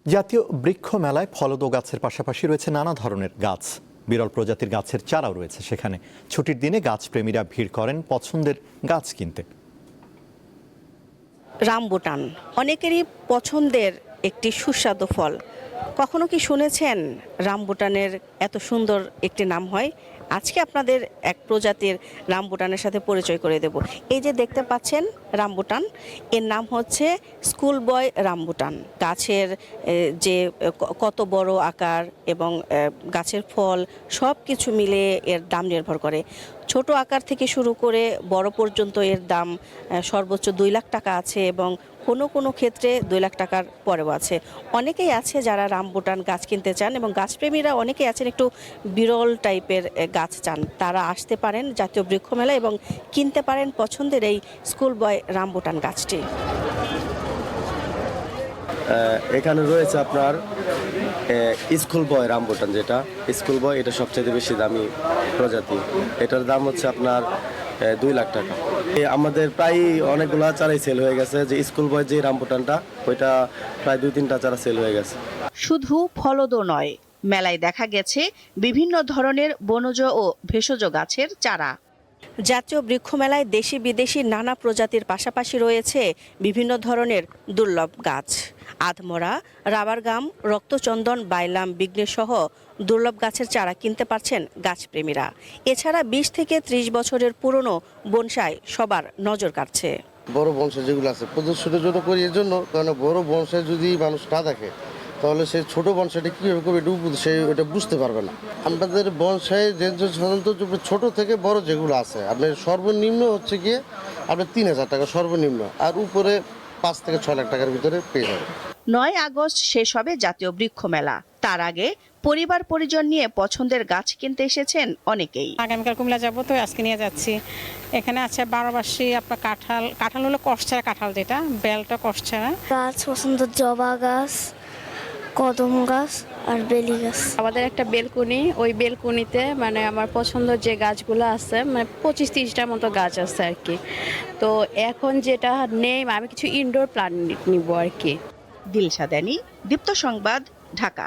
জাতীয় বৃক্ষ মেলায় ফলদ গাছের পাশাপাশি রয়েছে নানা ধরনের গাছ। বিরল প্রজাতির গাছের চারাও রয়েছে সেখানে। ছুটির দিনে গাছপ্রেমীরা ভিড় করেন পছন্দের গাছ কিনতে। রামবুটান অনেকেরই পছন্দের একটি সুস্বাদু ফল। কখনো কি শুনেছেন রামবুটানের এত সুন্দর একটি নাম হয়? আজকে আপনাদের এক প্রজাতির রামবুটানের সাথে পরিচয় করে দেব। এই যে দেখতে পাচ্ছেন রামবুটান, এর নাম হচ্ছে স্কুল বয় রামবুটান। গাছের যে কত বড় আকার এবং গাছের ফল সব কিছু মিলে এর দাম নির্ভর করে। ছোট আকার থেকে শুরু করে বড় পর্যন্ত এর দাম সর্বোচ্চ 2 লাখ টাকা আছে এবং কোনো কোনো ক্ষেত্রে 2 লাখ টাকার পরেও আছে। অনেকেই আছে যারা রামবুটান গাছ কিনতে চান এবং গাছপ্রেমীরা অনেকেই আছেন একটু বিরল টাইপের গাছ চান। তারা আসতে পারেন জাতীয় বৃক্ষ মেলা এবং কিনতে পারেন পছন্দের এই স্কুল বয় রামবুটান গাছটি। এখানে রয়েছে আপনার স্কুল বয় রামবুটান, যেটা স্কুল বয়, এটা সবচেয়ে বেশি দামি প্রজাতি। এটার দাম হচ্ছে আপনার 2 লাখ টাকা। আমাদের প্রায় অনেকগুলো চারাই সেল হয়ে গেছে। যে স্কুল বয় যে রামবুটানটা, ওইটা প্রায় 2-3টা চারা সেল হয়ে গেছে। শুধু ফলদও নয়, মেলায় দেখা গেছে বিভিন্ন ধরনের বনজ ও ভেষজ গাছের চারা। জাতীয় বৃক্ষ মেলায় দেশি বিদেশি নানা প্রজাতির পাশাপাশি রয়েছে বিভিন্ন ধরনের দুর্লভ গাছ। আধমরা, রাবার গাম, রক্তচন্দন, বাইলাম, বিঘ্নেশ সহ দুর্লভ গাছের চারা কিনতে পারছেন গাছপ্রেমীরা। এছাড়া 20 থেকে 30 বছরের পুরনো বনসাই সবার নজর কাড়ছে। বড় বনসাই যেগুলো আছে প্রদর্শনের জন্য করি, এর জন্য, কারণ বড় বনসাই যদি মানুষ না দেখে তাহলে সেই ছোট বনসাইটা কীভাবে করবে সে ওটা বুঝতে পারবে না। আমাদের বনসাই সাধারণত ছোট থেকে বড় যেগুলো আছে, আপনার সর্বনিম্ন হচ্ছে গিয়ে আপনার 3,000 টাকা সর্বনিম্ন, আর উপরে 5 থেকে 6 লাখ টাকার ভিতরে পেয়ে যাবে। 9 আগস্ট শেষ হবে জাতীয় বৃক্ষ মেলা। তার আগে পরিবার পরিজন নিয়ে পছন্দের গাছ কিনতে এসেছেন অনেকেই। আগামীকাল কুমিল্লা যাবো, তো আজকে নিয়ে যাচ্ছি। এখানে আছে 12 আপনার কাঁঠাল হলো কষছাড়া কাঁঠাল, যেটা বেলটা কষছাড়া। গাছ পছন্দ জবা গাছ, কদম গাছ আর বেলি গাছ। আমাদের একটা বেলকুনি, ওই বেলকুনিতে মানে আমার পছন্দ যে গাছগুলো আছে, মানে 25-30টার মতো গাছ আছে আর কি। তো এখন যেটা নেই, আমি কিছু ইনডোর প্ল্যান্ট নিব আর কি। দিলশা দানি, দীপ্ত সংবাদ, ঢাকা।